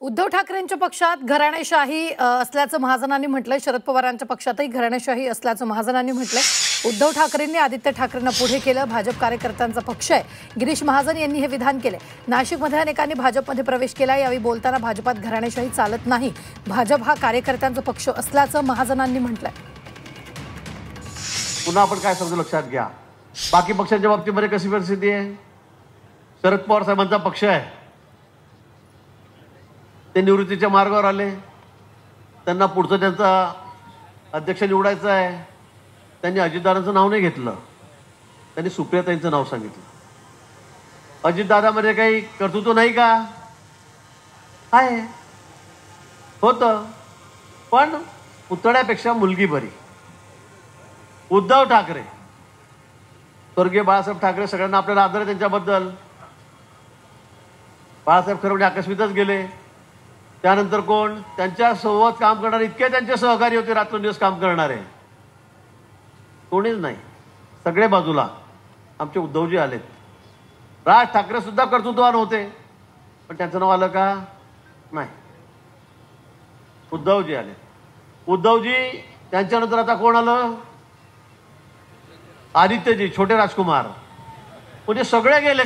उद्धव ठाकरेंच्या पक्षात घराणेशाही असल्याचं महाजनांनी म्हटलंय. शरद पवारांच्या पक्षातही घराणेशाही असल्याचं महाजनांनी म्हटलंय. उद्धव ठाकरेंनी आदित्य ठाकरेंना पुढे केलं. भाजप कार्यकर्त्यांचा पक्ष आहे. गिरीश महाजन यांनी हे विधान केले. नाशिकमध्ये अनेकांनी भाजपमध्ये प्रवेश केला. यावेळी बोलताना भाजपात घराणेशाही चालत नाही, भाजप हा कार्यकर्त्यांचा पक्ष असल्याचं महाजनांनी म्हटलंय. पुन्हा आपण काय समजू लक्षात घ्या, बाकी पक्षांच्या बाबतीमध्ये कशी परिस्थिती आहे. शरद पवार साहेबांचा पक्ष आहे, ते निवृत्तीच्या मार्गावर आले. त्यांना पुढचं त्यांचा अध्यक्ष निवडायचं आहे. त्यांनी अजितदादांचं नाव नाही घेतलं, त्यांनी सुप्रियाताईंचं नाव सांगितलं. अजितदादामध्ये काही कर्तृत्व नाही का? आहे, होतं, पण पुतळ्यापेक्षा मुलगी बरी. उद्धव ठाकरे, स्वर्गीय बाळासाहेब ठाकरे, सगळ्यांना आपल्याला आदर आहे त्यांच्याबद्दल. बाळासाहेब खरं म्हणजे आकस्मितच गेले. त्यानंतर कोण त्यांच्या सोबत काम करणारे, इतके त्यांचे सहकारी होते, रात्रंदिवस काम करणारे, कोणीच नाही. सगळे बाजूला आमचे उद्धवजी आलेत. राज ठाकरे सुद्धा कर्तृत्ववान होते, पण त्यांचं नाव आलं का? नाही. उद्धवजी आले. उद्धवजी, त्यांच्यानंतर आता कोण आलं? आदित्यजी, छोटे राजकुमार, म्हणजे सगळे गेले.